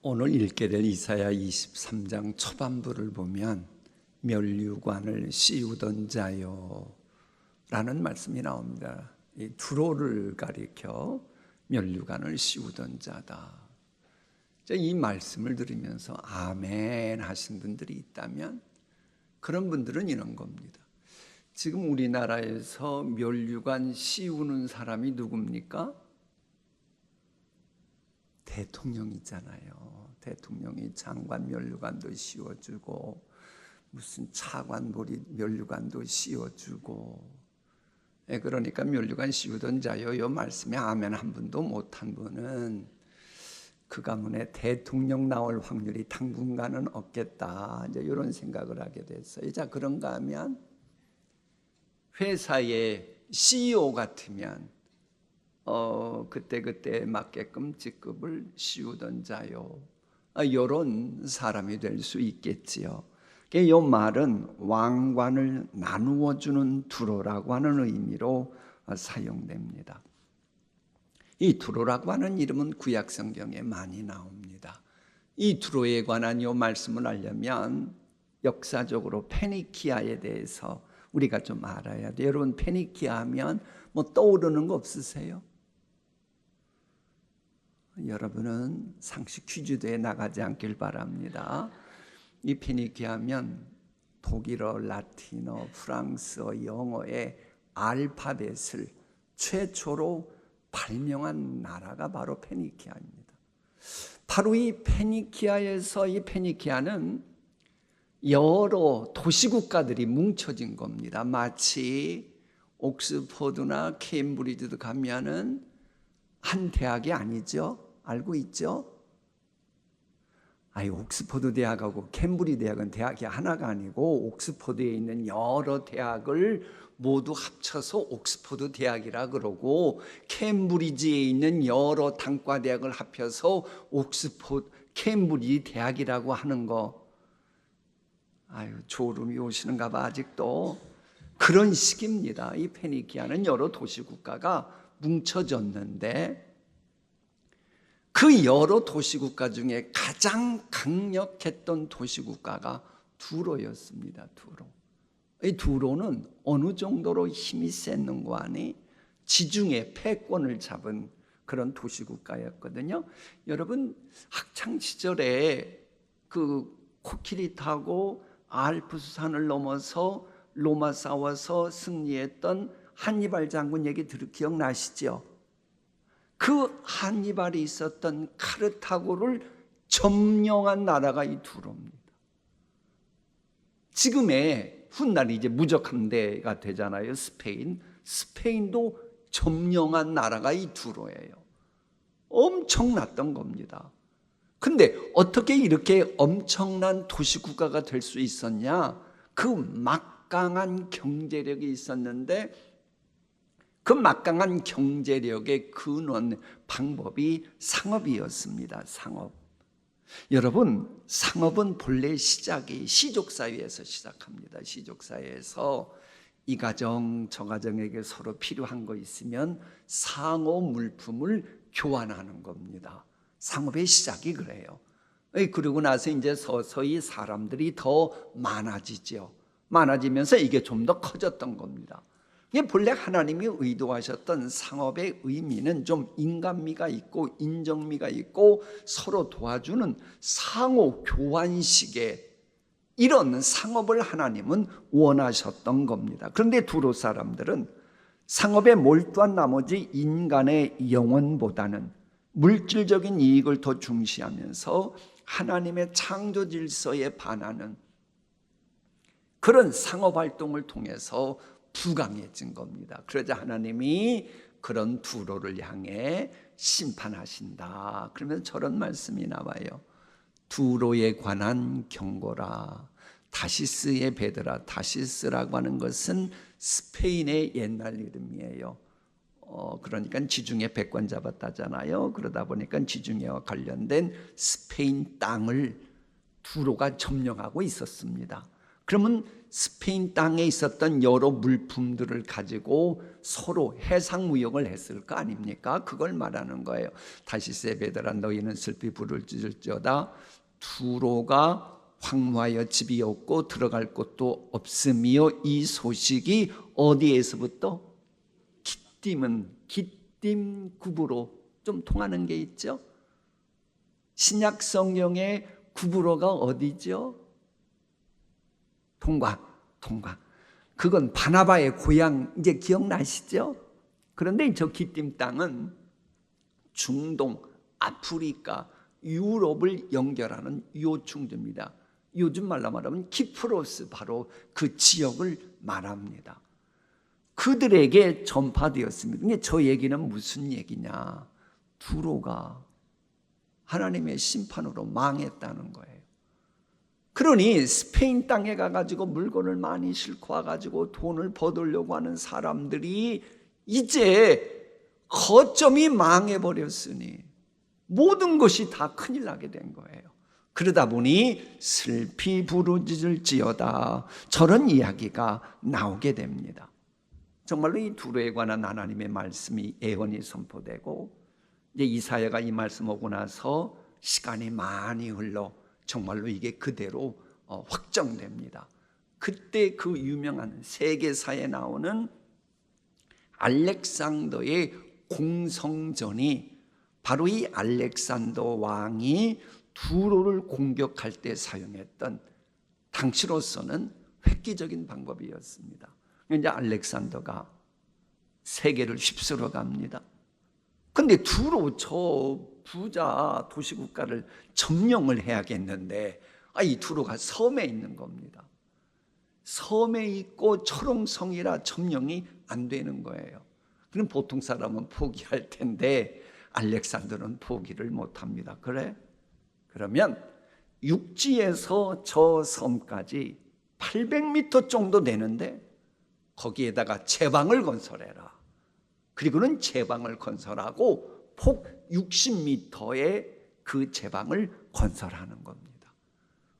오늘 읽게 될 이사야 23장 초반부를 보면 면류관을 씌우던 자요 라는 말씀이 나옵니다. 이 두로를 가리켜 면류관을 씌우던 자다. 이 말씀을 들으면서 아멘 하신 분들이 있다면 그런 분들은 이런 겁니다. 지금 우리나라에서 면류관 씌우는 사람이 누굽니까? 대통령이잖아요. 대통령이 장관 면류관도 씌워주고 무슨 차관 면류관도 씌워주고, 그러니까 면류관 씌우던 자요, 이 말씀에 아멘 한 분도 못한 분은 그 가문에 대통령 나올 확률이 당분간은 없겠다, 이제 이런 생각을 하게 됐어요. 자, 그런가 하면 회사의 CEO 같으면 그때 맞게끔 직급을 씌우던 자요, 이런 사람이 될 수 있겠지요. 이 말은 왕관을 나누어 주는 두로라고 하는 의미로 사용됩니다. 이 두로라고 하는 이름은 구약 성경에 많이 나옵니다. 이 두로에 관한 이 말씀을 알려면 역사적으로 페니키아에 대해서 우리가 좀 알아야 돼요. 여러분, 페니키아 하면 뭐 떠오르는 거 없으세요? 여러분은 상식 퀴즈대에 나가지 않길 바랍니다. 이 페니키아 하면 독일어, 라틴어, 프랑스어, 영어의 알파벳을 최초로 발명한 나라가 바로 페니키아입니다. 바로 이 페니키아에서, 이 페니키아는 여러 도시국가들이 뭉쳐진 겁니다. 마치 옥스퍼드나 케임브리지도 가면은 한 대학이 아니죠. 알고 있죠? 옥스퍼드 대학하고 캠브리 대학은 대학이 하나가 아니고 옥스퍼드에 있는 여러 대학을 모두 합쳐서 옥스퍼드 대학이라 그러고, 캠브리지에 있는 여러 단과 대학을 합해서 옥스퍼드 캠브리지 대학이라고 하는 거, 졸음이 오시는가 봐. 아직도 그런 식입니다. 이 페니키아는 여러 도시국가가 뭉쳐졌는데 그 여러 도시국가 중에 가장 강력했던 도시국가가 두로였습니다. 두로. 이 두로는 어느 정도로 힘이 셌는고 하니 지중해 패권을 잡은 그런 도시국가였거든요. 여러분, 학창시절에 그 코끼리 타고 알프스산을 넘어서 로마 싸워서 승리했던 한니발 장군 얘기 기억나시죠? 그 한니발이 있었던 카르타고를 점령한 나라가 이 두로입니다. 지금의 훗날이 이제 무적함대가 되잖아요. 스페인도 점령한 나라가 이 두로예요. 엄청났던 겁니다. 근데 어떻게 이렇게 엄청난 도시국가가 될 수 있었냐? 그 막강한 경제력이 있었는데 그 막강한 경제력의 근원 방법이 상업이었습니다. 상업. 여러분, 상업은 본래 시작이 시족사회에서 시작합니다. 시족사회에서 이 가정 저 가정에게 서로 필요한 거 있으면 상호 물품을 교환하는 겁니다. 상업의 시작이 그래요. 그리고 나서 이제 서서히 사람들이 더 많아지죠. 많아지면서 이게 좀 더 커졌던 겁니다. 이게 본래 하나님이 의도하셨던 상업의 의미는 좀 인간미가 있고 인정미가 있고 서로 도와주는 상호 교환식의 이런 상업을 하나님은 원하셨던 겁니다. 그런데 두로 사람들은 상업에 몰두한 나머지 인간의 영혼보다는 물질적인 이익을 더 중시하면서 하나님의 창조 질서에 반하는 그런 상업 활동을 통해서 부강해진 겁니다. 그러자 하나님이 그런 두로를 향해 심판하신다. 그러면 저런 말씀이 나와요. 두로에 관한 경고라. 다시스의 베드라. 다시스라고 하는 것은 스페인의 옛날 이름이에요. 그러니까 지중해 패권 잡았다잖아요. 그러다 보니까 지중해와 관련된 스페인 땅을 두로가 점령하고 있었습니다. 그러면 스페인 땅에 있었던 여러 물품들을 가지고 서로 해상무역을 했을 거 아닙니까? 그걸 말하는 거예요. 다시세 베드라 너희는 슬피 부르짖을지어다 두로가 황무하여 집이 없고 들어갈 곳도 없으며 이 소식이 어디에서부터? 기띔 구브로 좀 통하는 게 있죠. 신약 성경의 구브로가 어디죠? 통과. 그건 바나바의 고향 이제 기억나시죠? 그런데 저 기띔 땅은 중동, 아프리카, 유럽을 연결하는 요충지입니다. 요즘 말로 말하면 키프로스, 바로 그 지역을 말합니다. 그들에게 전파되었습니다. 근데 저 얘기는 무슨 얘기냐? 두로가 하나님의 심판으로 망했다는 거예요. 그러니 스페인 땅에 가가지고 물건을 많이 싣고 와가지고 돈을 버으려고 하는 사람들이 이제 거점이 망해버렸으니 모든 것이 다 큰일 나게 된 거예요. 그러다 보니 슬피 부르짖을지어다 저런 이야기가 나오게 됩니다. 정말로 이 두로에 관한 하나님의 말씀이 예언이 선포되고 이제 이사야가 이 말씀 오고 나서 시간이 많이 흘러 정말로 이게 그대로 확정됩니다. 그때 그 유명한 세계사에 나오는 알렉산더의 공성전이 바로 이 알렉산더 왕이 두로를 공격할 때 사용했던 당시로서는 획기적인 방법이었습니다. 이제 알렉산더가 세계를 휩쓸어 갑니다. 근데 두로 저 부자 도시국가를 점령을 해야겠는데 이 두로가 섬에 있는 겁니다. 섬에 있고 철옹성이라 점령이 안 되는 거예요. 그럼 보통 사람은 포기할 텐데 알렉산더는 포기를 못합니다. 그래? 그러면 육지에서 저 섬까지 800m 정도 되는데 거기에다가 제방을 건설해라. 그리고는 제방을 건설하고 폭 60m의 그 제방을 건설하는 겁니다.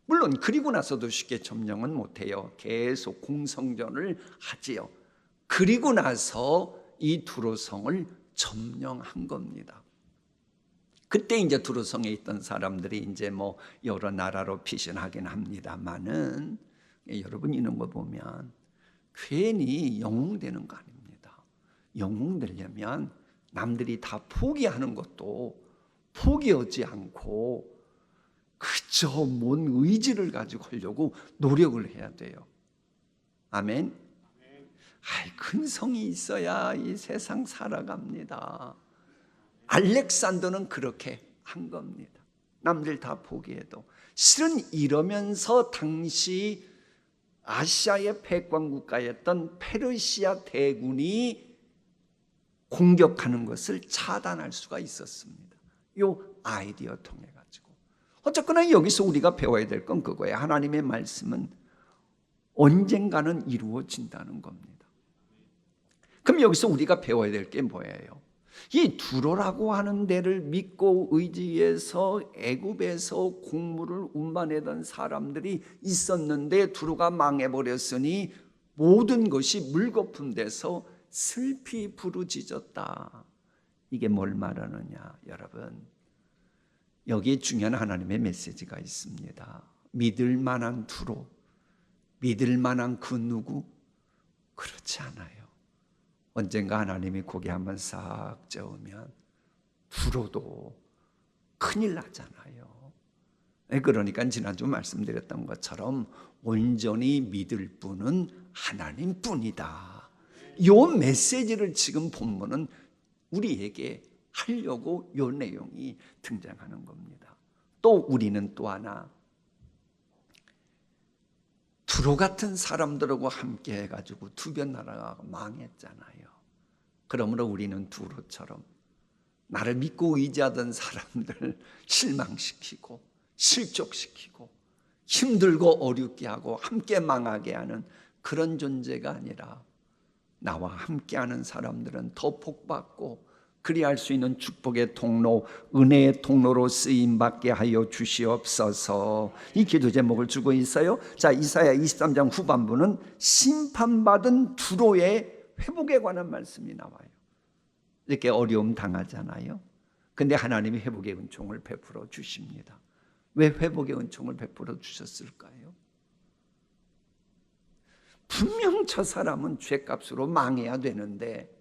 물론 그리고 나서도 쉽게 점령은 못해요. 계속 공성전을 하지요. 그리고 나서 이 두로성을 점령한 겁니다. 그때 이제 두로성에 있던 사람들이 이제 뭐 여러 나라로 피신하긴 합니다만은 여러분 이런 거 보면 괜히 영웅되는 거 아닙니다. 영웅되려면 남들이 다 포기하는 것도 포기하지 않고 그저 뭔 의지를 가지고 하려고 노력을 해야 돼요. 아멘. 큰 성이 있어야 이 세상 살아갑니다. 알렉산더는 그렇게 한 겁니다. 남들 다 포기해도. 실은 이러면서 당시 아시아의 패권 국가였던 페르시아 대군이 공격하는 것을 차단할 수가 있었습니다. 이 아이디어 통해 가지고. 어쨌거나 여기서 우리가 배워야 될 건 그거예요. 하나님의 말씀은 언젠가는 이루어진다는 겁니다. 그럼 여기서 우리가 배워야 될 게 뭐예요? 이 두로라고 하는 데를 믿고 의지해서 애굽에서 곡물을 운반하던 사람들이 있었는데 두로가 망해버렸으니 모든 것이 물거품돼서 슬피 부르짖었다. 이게 뭘 말하느냐 여러분, 여기에 중요한 하나님의 메시지가 있습니다. 믿을 만한 두로, 믿을 만한 그 누구? 그렇지 않아요. 언젠가 하나님이 고개 한번 싹 저으면 두로도 큰일 나잖아요. 그러니까 지난주 말씀드렸던 것처럼 온전히 믿을 분은 하나님뿐이다. 이 메시지를 지금 본문은 우리에게 하려고 이 내용이 등장하는 겁니다. 또 우리는 또 하나 두로 같은 사람들하고 함께 해가지고 두변 나라가 망했잖아요. 그러므로 우리는 두로처럼 나를 믿고 의지하던 사람들 실망시키고 실족시키고 힘들고 어렵게 하고 함께 망하게 하는 그런 존재가 아니라 나와 함께하는 사람들은 더 복받고 그리할 수 있는 축복의 통로, 은혜의 통로로 쓰임받게 하여 주시옵소서. 이 기도 제목을 주고 있어요. 자, 이사야 23장 후반부는 심판받은 두로의 회복에 관한 말씀이 나와요. 이렇게 어려움 당하잖아요. 근데 하나님이 회복의 은총을 베풀어 주십니다. 왜 회복의 은총을 베풀어 주셨을까요? 분명 저 사람은 죄값으로 망해야 되는데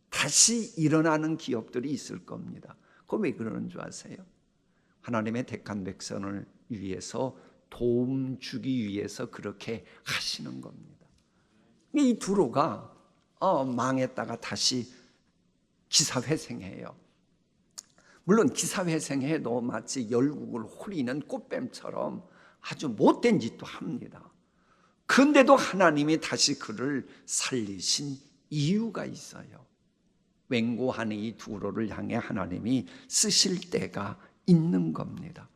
다시 일어나는 기업들이 있을 겁니다. 그거 왜 그러는 줄 아세요? 하나님의 택한 백성을 위해서 도움 주기 위해서 그렇게 하시는 겁니다. 이 두로가 망했다가 다시 기사회생해요. 물론 기사회생해도 마치 열국을 홀리는 꽃뱀처럼 아주 못된 짓도 합니다. 그런데도 하나님이 다시 그를 살리신 이유가 있어요. 맹고한 이 두로를 향해 하나님이 쓰실 때가 있는 겁니다.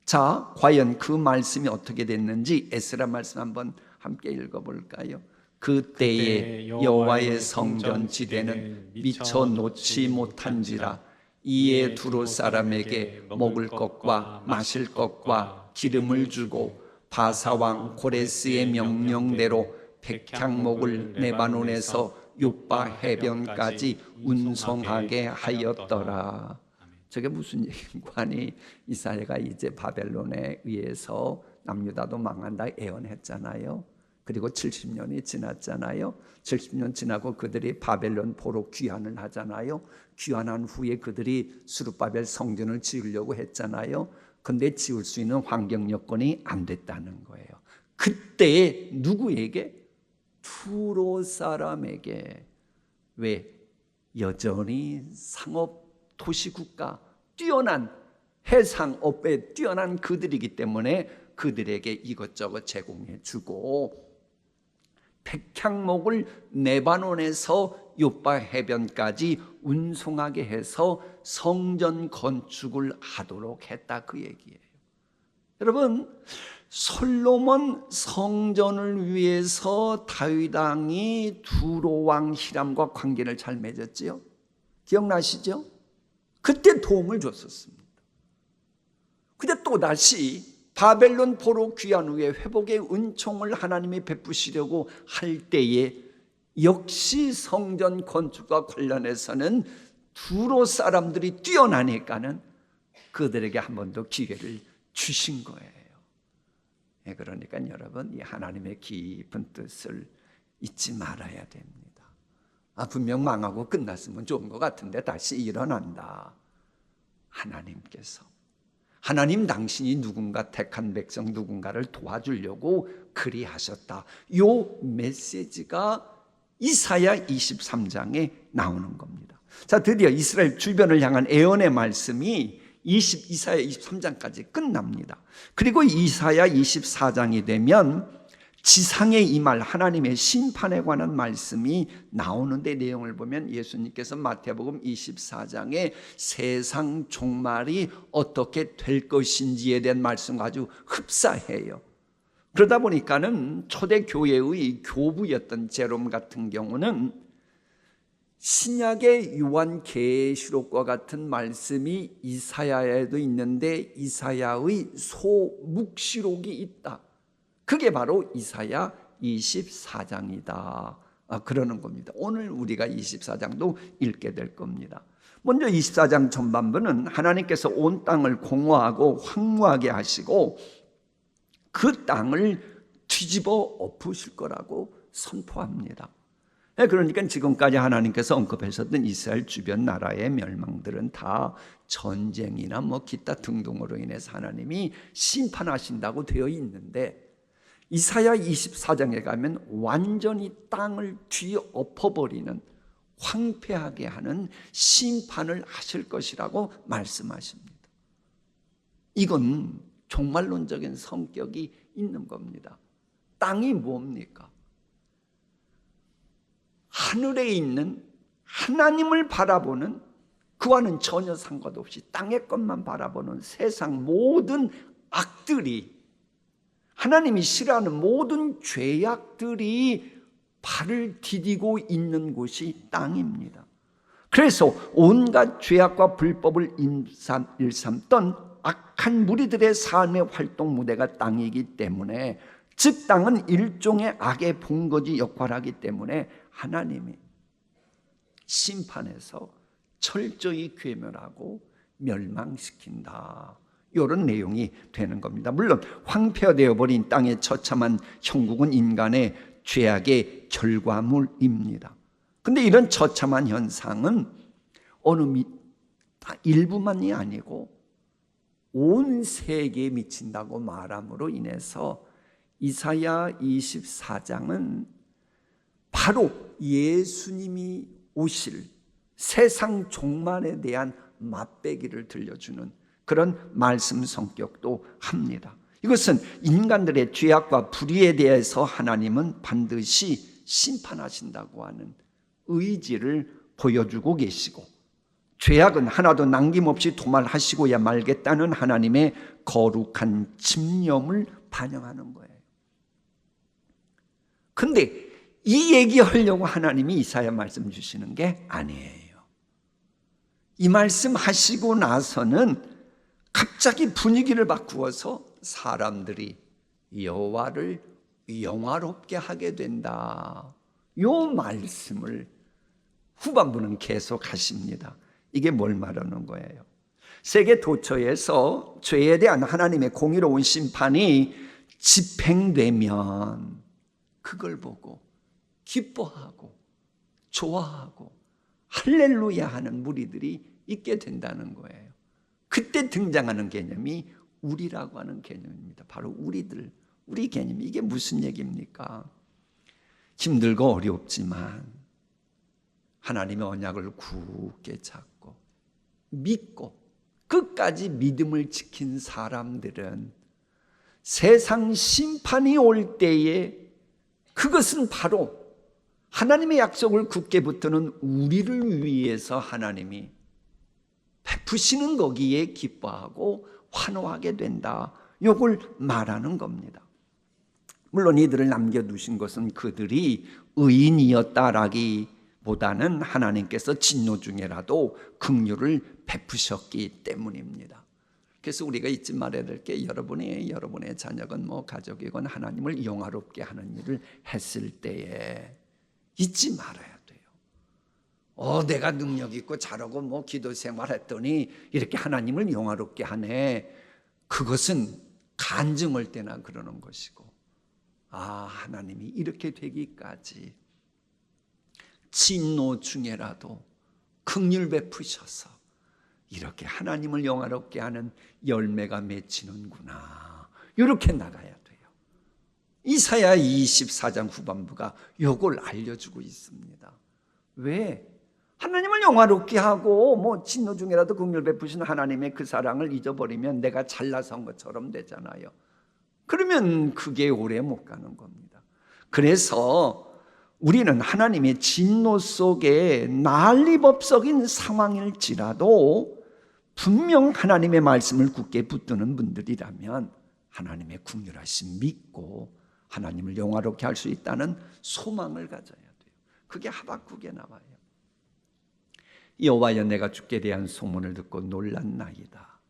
자, 과연 그 말씀이 어떻게 됐는지 에스라 말씀 한번 함께 읽어볼까요? 그때에 여호와의 성전 지대는 미처 놓지 못한지라. 이에 두로 사람에게 먹을 것과 마실 것과 기름을 주고 바사왕 고레스의 명령대로 백향목을 레바논에서 요빠 해변까지 운송하게 하였더라. 저게 무슨 얘기인가니? 이사야가 이제 바벨론에 의해서 남유다도 망한다 예언했잖아요. 그리고 70년이 지났잖아요. 70년 지나고 그들이 바벨론 포로 귀환을 하잖아요. 귀환한 후에 그들이 스룹바벨 성전을 지으려고 했잖아요. 근데 지을 수 있는 환경 여건이 안 됐다는 거예요. 그때 누구에게? 두로 사람에게. 왜? 여전히 상업 도시국가, 뛰어난 해상업에 뛰어난 그들이기 때문에 그들에게 이것저것 제공해 주고 백향목을 레바논에서 요빠 해변까지 운송하게 해서 성전 건축을 하도록 했다, 그 얘기예요. 여러분, 솔로몬 성전을 위해서 다윗 왕이 두로 왕 히람과 관계를 잘 맺었지요. 기억나시죠? 그때 도움을 줬었습니다. 근데 또다시 바벨론 포로 귀환 후에 회복의 은총을 하나님이 베푸시려고 할 때에 역시 성전 건축과 관련해서는 두로 사람들이 뛰어나니까는 그들에게 한 번 더 기회를 주신 거예요. 그러니까 여러분, 이 하나님의 깊은 뜻을 잊지 말아야 됩니다. 분명 망하고 끝났으면 좋은 것 같은데 다시 일어난다. 하나님 당신이 누군가 택한 백성 누군가를 도와주려고 그리하셨다. 요 메시지가 이사야 23장에 나오는 겁니다. 자, 드디어 이스라엘 주변을 향한 애언의 말씀이 이사야 23장까지 끝납니다. 그리고 이사야 24장이 되면 지상에 임할 하나님의 심판에 관한 말씀이 나오는데, 내용을 보면 예수님께서 마태복음 24장에 세상 종말이 어떻게 될 것인지에 대한 말씀과 아주 흡사해요. 그러다 보니까는 초대 교회의 교부였던 제롬 같은 경우는 신약의 요한계시록과 같은 말씀이 이사야에도 있는데 이사야의 소묵시록이 있다. 그게 바로 이사야 24장이다. 그러는 겁니다. 오늘 우리가 24장도 읽게 될 겁니다. 먼저 24장 전반부는 하나님께서 온 땅을 공허하고 황무하게 하시고 그 땅을 뒤집어 엎으실 거라고 선포합니다. 그러니까 지금까지 하나님께서 언급하셨던 이스라엘 주변 나라의 멸망들은 다 전쟁이나 기타 등등으로 인해서 하나님이 심판하신다고 되어 있는데, 이사야 24장에 가면 완전히 땅을 뒤엎어버리는, 황폐하게 하는 심판을 하실 것이라고 말씀하십니다. 이건 종말론적인 성격이 있는 겁니다. 땅이 뭡니까? 하늘에 있는 하나님을 바라보는, 그와는 전혀 상관없이 땅의 것만 바라보는 세상 모든 악들이, 하나님이 싫어하는 모든 죄악들이 발을 디디고 있는 곳이 땅입니다. 그래서 온갖 죄악과 불법을 일삼던 악한 무리들의 삶의 활동 무대가 땅이기 때문에, 즉 땅은 일종의 악의 본거지 역할을 하기 때문에 하나님이 심판해서 철저히 괴멸하고 멸망시킨다, 이런 내용이 되는 겁니다. 물론 황폐화되어 버린 땅의 처참한 형국은 인간의 죄악의 결과물입니다. 근데 이런 처참한 현상은 일부만이 아니고 온 세계에 미친다고 말함으로 인해서 이사야 24장은 바로 예수님이 오실 세상 종말에 대한 맛배기를 들려주는 그런 말씀 성격도 합니다. 이것은 인간들의 죄악과 불의에 대해서 하나님은 반드시 심판하신다고 하는 의지를 보여주고 계시고, 죄악은 하나도 남김없이 도말하시고야 말겠다는 하나님의 거룩한 집념을 반영하는 거예요. 근데 이 얘기하려고 하나님이 이사야 말씀 주시는 게 아니에요. 이 말씀 하시고 나서는 갑자기 분위기를 바꾸어서 사람들이 여호와를 영화롭게 하게 된다, 이 말씀을 후반부는 계속 하십니다. 이게 뭘 말하는 거예요? 세계 도처에서 죄에 대한 하나님의 공의로운 심판이 집행되면 그걸 보고 기뻐하고 좋아하고 할렐루야 하는 무리들이 있게 된다는 거예요. 그때 등장하는 개념이 우리라고 하는 개념입니다. 바로 우리들, 우리 개념. 이게 무슨 얘기입니까? 힘들고 어렵지만 하나님의 언약을 굳게 잡고 믿고 끝까지 믿음을 지킨 사람들은 세상 심판이 올 때에 그것은 바로 하나님의 약속을 굳게 붙드는 우리를 위해서 하나님이 베푸시는 거기에 기뻐하고 환호하게 된다, 이걸 말하는 겁니다. 물론 이들을 남겨두신 것은 그들이 의인이었다라기보다는 하나님께서 진노 중에라도 긍휼을 베푸셨기 때문입니다. 그래서 우리가 잊지 말아야 될 게, 여러분의 자녀건 가족이건 하나님을 영화롭게 하는 일을 했을 때에 잊지 말아야 돼요. 내가 능력 있고 잘하고 기도 생활했더니 이렇게 하나님을 영화롭게 하네. 그것은 간증할 때나 그러는 것이고, 하나님이 이렇게 되기까지 진노 중에라도 긍휼 베푸셔서 이렇게 하나님을 영화롭게 하는 열매가 맺히는구나, 이렇게 나가야 돼요. 이사야 24장 후반부가 이걸 알려주고 있습니다. 왜? 하나님을 영화롭게 하고 진노 중에라도 긍휼 베푸시는 하나님의 그 사랑을 잊어버리면 내가 잘나서 한 것처럼 되잖아요. 그러면 그게 오래 못 가는 겁니다. 그래서 우리는 하나님의 진노 속에 난리법석인 상황일지라도 분명 하나님의 말씀을 굳게 붙드는 분들이라면 하나님의 긍휼하심 믿고 하나님을 영화롭게 할 수 있다는 소망을 가져야 돼요. 그게 하박국에 나와요. 여호와여, 내가 주께 대한 소문을 듣고 놀랐나이다.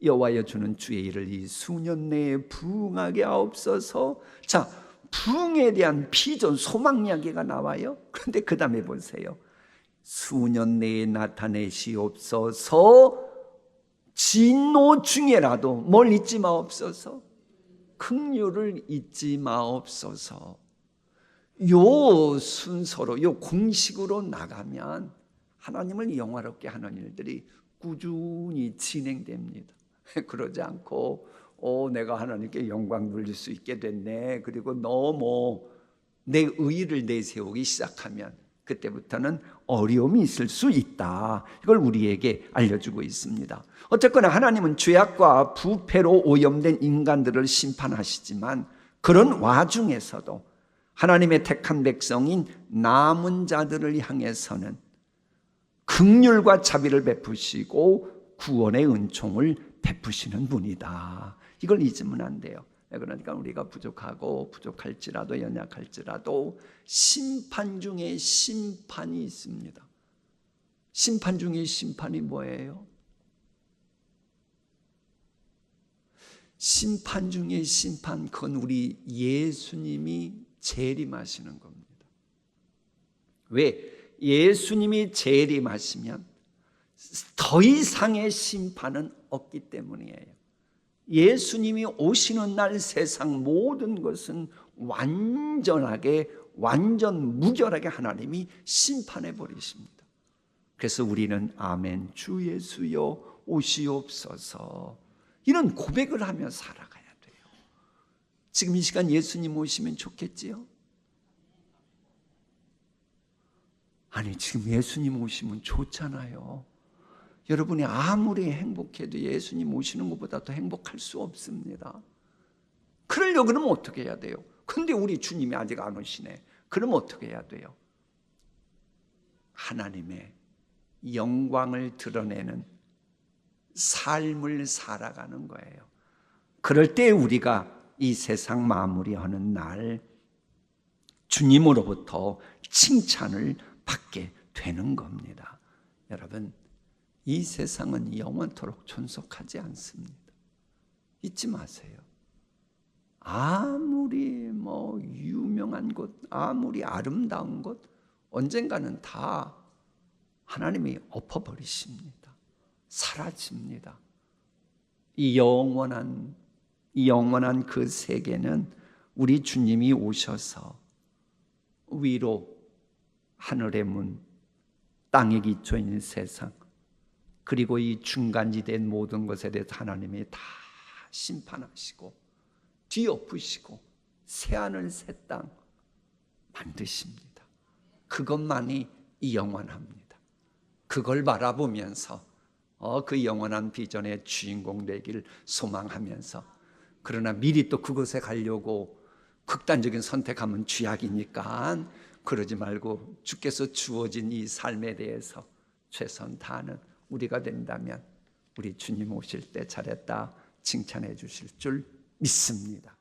여호와여, 주는 주의 일을 이 수년 내에 부응하게 하옵소서. 자, 부응에 대한 비전, 소망 이야기가 나와요. 그런데 그 다음에 보세요. 수년 내에 나타내시옵소서. 진노 중에라도 뭘 잊지 마옵소서? 긍휼을 잊지 마옵소서. 요 순서로, 요 공식으로 나가면 하나님을 영화롭게 하는 일들이 꾸준히 진행됩니다. 그러지 않고 내가 하나님께 영광 돌릴 수 있게 됐네, 그리고 너무 내 의의를 내세우기 시작하면 그때부터는 어려움이 있을 수 있다, 이걸 우리에게 알려주고 있습니다. 어쨌거나 하나님은 죄악과 부패로 오염된 인간들을 심판하시지만 그런 와중에서도 하나님의 택한 백성인 남은 자들을 향해서는 긍휼과 자비를 베푸시고 구원의 은총을 베푸시는 분이다, 이걸 잊으면 안 돼요. 그러니까 우리가 부족하고 부족할지라도 연약할지라도 심판 중에 심판이 있습니다. 심판 중에 심판이 뭐예요? 심판 중에 심판, 그건 우리 예수님이 재림하시는 겁니다. 왜? 예수님이 재림하시면 더 이상의 심판은 없기 때문이에요. 예수님이 오시는 날 세상 모든 것은 완전하게, 완전 무결하게 하나님이 심판해 버리십니다. 그래서 우리는 아멘, 주 예수여 오시옵소서, 이런 고백을 하며 살아가야 돼요. 지금 이 시간 예수님 오시면 좋겠지요? 아니, 지금 예수님 오시면 좋잖아요. 여러분이 아무리 행복해도 예수님 오시는 것보다 더 행복할 수 없습니다. 그러려고 그러면 어떻게 해야 돼요? 근데 우리 주님이 아직 안 오시네. 그럼 어떻게 해야 돼요? 하나님의 영광을 드러내는 삶을 살아가는 거예요. 그럴 때 우리가 이 세상 마무리하는 날 주님으로부터 칭찬을 받게 되는 겁니다. 여러분, 이 세상은 영원토록 존속하지 않습니다. 잊지 마세요. 아무리 유명한 곳, 아무리 아름다운 곳, 언젠가는 다 하나님이 엎어버리십니다. 사라집니다. 이 영원한 그 세계는 우리 주님이 오셔서 위로 하늘의 문, 땅에 기초 있는 세상, 그리고 이 중간지대 모든 것에 대해서 하나님이 다 심판하시고 뒤엎으시고 새하늘 새 땅 만드십니다. 그것만이 영원합니다. 그걸 바라보면서 그 영원한 비전의 주인공 되기를 소망하면서, 그러나 미리 또 그곳에 가려고 극단적인 선택하면 죄악이니까 그러지 말고 주께서 주어진 이 삶에 대해서 최선 다하는 우리가 된다면 우리 주님 오실 때 잘했다 칭찬해 주실 줄 믿습니다.